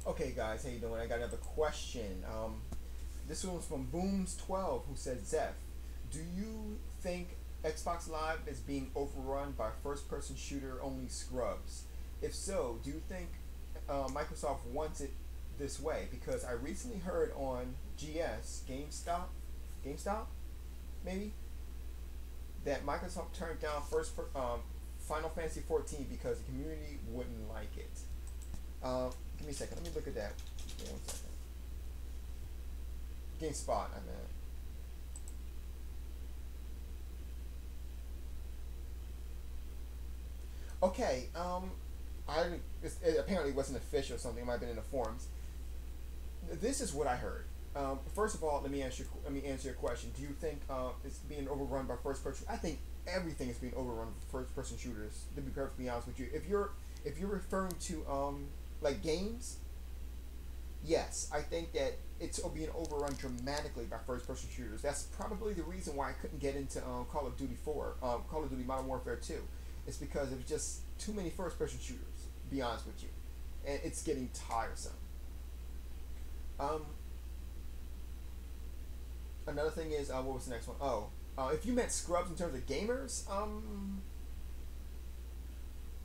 Okay, guys, how you doing? I got another question. This one's from Booms12, who said, Zeph, do you think Xbox Live is being overrun by first-person shooter-only scrubs? If so, do you think Microsoft wants it this way? Because I recently heard on GameStop, maybe, that Microsoft turned down Final Fantasy 14 because the community wouldn't like it. Give me a second. Let me look at that. Give me 1 second. GameSpot, I meant. Okay. I it apparently wasn't official or something. It might have been in the forums. This is what I heard. First of all, let me answer your question. Do you think it's being overrun by first person? I think everything is being overrun by first person shooters. To be perfectly honest with you, if you're referring to like games, yes, I think that it's being overrun dramatically by first person shooters. That's probably the reason why I couldn't get into Call of Duty 4, Call of Duty Modern Warfare 2. It's because there's just too many first person shooters. To be honest with you, and it's getting tiresome. Um, Another thing is, what was the next one? Oh, if you meant scrubs in terms of gamers,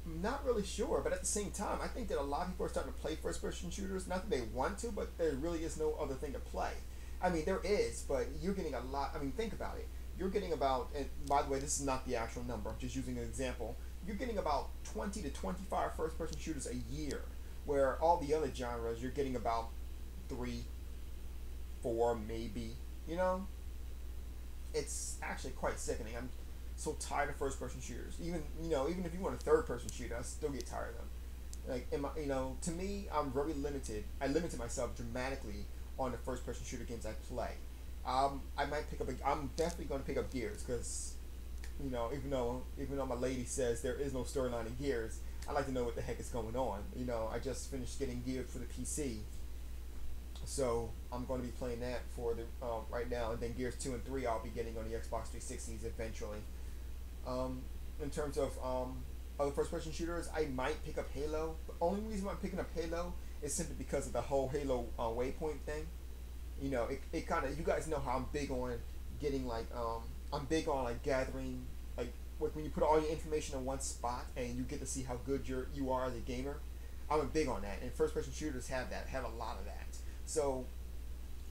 not really sure. But at the same time, I think that a lot of people are starting to play first-person shooters. Not that they want to, but there really is no other thing to play. I mean, there is, but you're getting a lot. I mean, think about it. You're getting about, and by the way, this is not the actual number. I'm just using an example. You're getting about 20 to 25 first-person shooters a year, where all the other genres you're getting about three, four, maybe. You know, it's actually quite sickening. I'm so tired of first person shooters. Even if you want a third person shooter, I still get tired of them. Like, to me, I'm very limited. I limited myself dramatically on the first person shooter games I play. I might pick up. I'm definitely going to pick up Gears because, even though my lady says there is no storyline in Gears, I like to know what the heck is going on. I just finished getting Gears for the PC, so I'm going to be playing that for the right now, and then Gears 2 and 3 I'll be getting on the Xbox 360s eventually. In terms of other first-person shooters, I might pick up Halo. The only reason why I'm picking up Halo is simply because of the whole Halo Waypoint thing. It kind of, you guys know how I'm big on getting like I'm big on like gathering like when you put all your information in one spot and you get to see how good you are as a gamer. I'm big on that, and first-person shooters have a lot of that. So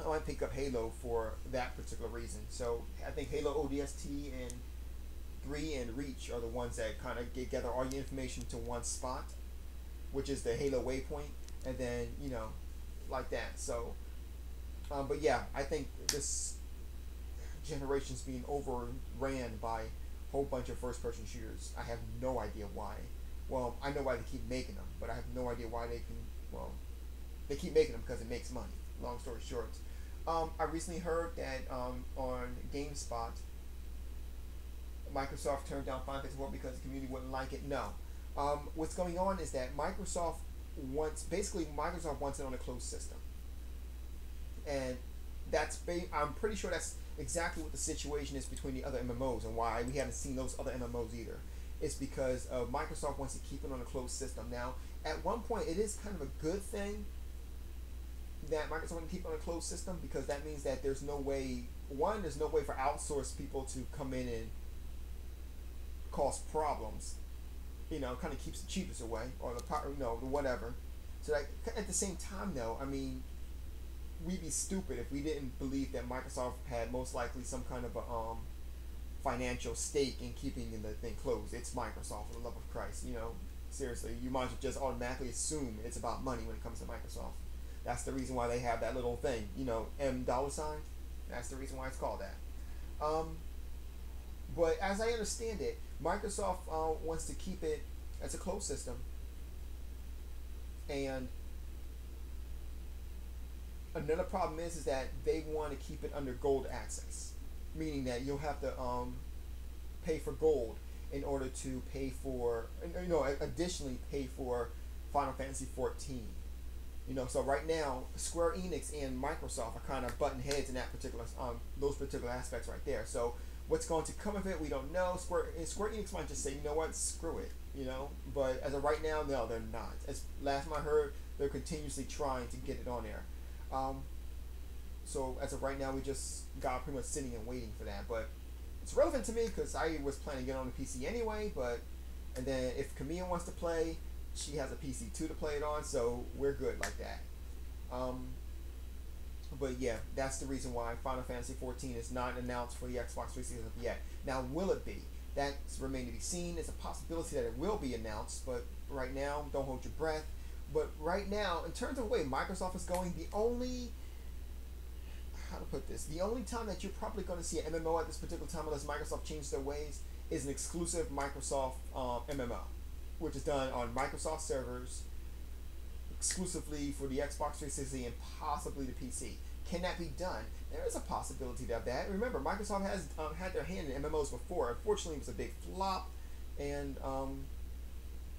I might pick up Halo for that particular reason. So I think Halo ODST and 3 and Reach are the ones that kind of gather all your information to one spot, which is the Halo Waypoint, and then like that. So, but yeah, I think this generation's being overran by a whole bunch of first-person shooters. I have no idea why. Well, I know why they keep making them, but I have no idea why they can. Well, they keep making them because it makes money. Long story short, I recently heard that on GameSpot, Microsoft turned down Final Fantasy 4 because the community wouldn't like it. No, what's going on is that Microsoft wants it on a closed system, and I'm pretty sure that's exactly what the situation is between the other MMOs and why we haven't seen those other MMOs either. It's because Microsoft wants to keep it on a closed system. Now, at one point, it is kind of a good thing that Microsoft wants to keep it on a closed system because that means that there's no way for outsourced people to come in and cause problems. Kind of keeps the cheapest away or the whatever. So like at the same time, though, I mean, we'd be stupid if we didn't believe that Microsoft had most likely some kind of a financial stake in keeping the thing closed. It's Microsoft, for the love of Christ. Seriously, you might as well just automatically assume it's about money when it comes to Microsoft. That's the reason why they have that little thing, M dollar sign. That's the reason why it's called that. Um, but as I understand it, Microsoft wants to keep it as a closed system, and another problem is that they want to keep it under gold access, meaning that you'll have to pay for gold in order to pay for, additionally pay for Final Fantasy 14. So right now, Square Enix and Microsoft are kind of butting heads in that particular, those particular aspects right there. So what's going to come of it, we don't know. Square Enix might just say, you know what, screw it. But as of right now, no, they're not. As last time I heard, they're continuously trying to get it on there. So as of right now, we just got pretty much sitting and waiting for that. But it's relevant to me because I was planning to get on the PC anyway. But and then if Camille wants to play, she has a PC too to play it on, so we're good like that. But yeah, that's the reason why Final Fantasy 14 is not announced for the Xbox 360 yet. Now, will it be? That's remain to be seen. It's a possibility that it will be announced, but right now, don't hold your breath. But right now, in terms of the way Microsoft is going, the only time that you're probably going to see an MMO at this particular time, unless Microsoft changes their ways, is an exclusive Microsoft MMO, which is done on Microsoft servers exclusively for the Xbox 360 and possibly the PC. Can that be done? There is a possibility of that. Remember, Microsoft has had their hand in MMOs before. Unfortunately, it was a big flop, and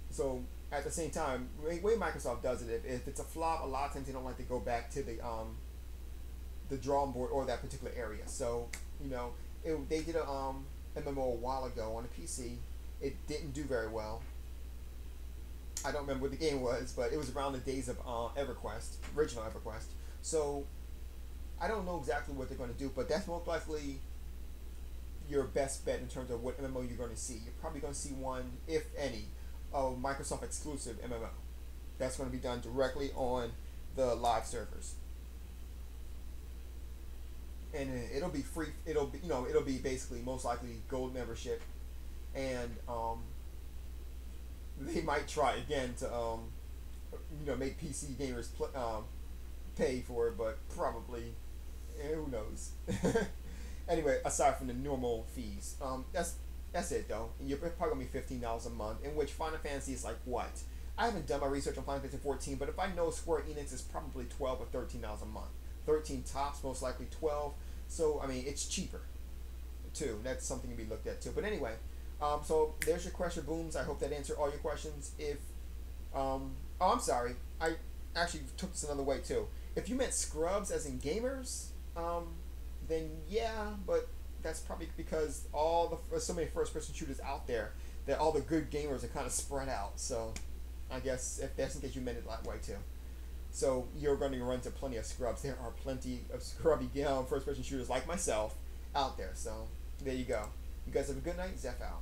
so at the same time, the way Microsoft does it, if it's a flop, a lot of times they don't like to go back to the drawing board or that particular area. So they did a MMO a while ago on the PC. It didn't do very well. I don't remember what the game was, but it was around the days of EverQuest, original EverQuest. So I don't know exactly what they're going to do, but that's most likely your best bet in terms of what MMO you're going to see. You're probably going to see one, if any, of Microsoft exclusive MMO. That's going to be done directly on the live servers, and it'll be free. It'll be basically most likely gold membership, and they might try again to make PC gamers pay for it, but probably who knows. Anyway, aside from the normal fees, that's it though. And you're probably gonna be $15 a month, in which Final Fantasy is like what? I haven't done my research on Final Fantasy 14, but if I know Square Enix is probably $12 or $13 a month, 13 tops, most likely 12. So I mean, it's cheaper too. That's something to be looked at too. But anyway. So there's your question, Booms. I hope that answered all your questions. If, I'm sorry. I actually took this another way too. If you meant scrubs as in gamers, then yeah, but that's probably because there's so many first-person shooters out there that all the good gamers are kind of spread out. So I guess if that's in case you meant it that way too. So you're going to run into plenty of scrubs. There are plenty of scrubby first-person shooters like myself out there. So there you go. You guys have a good night. Zeph out.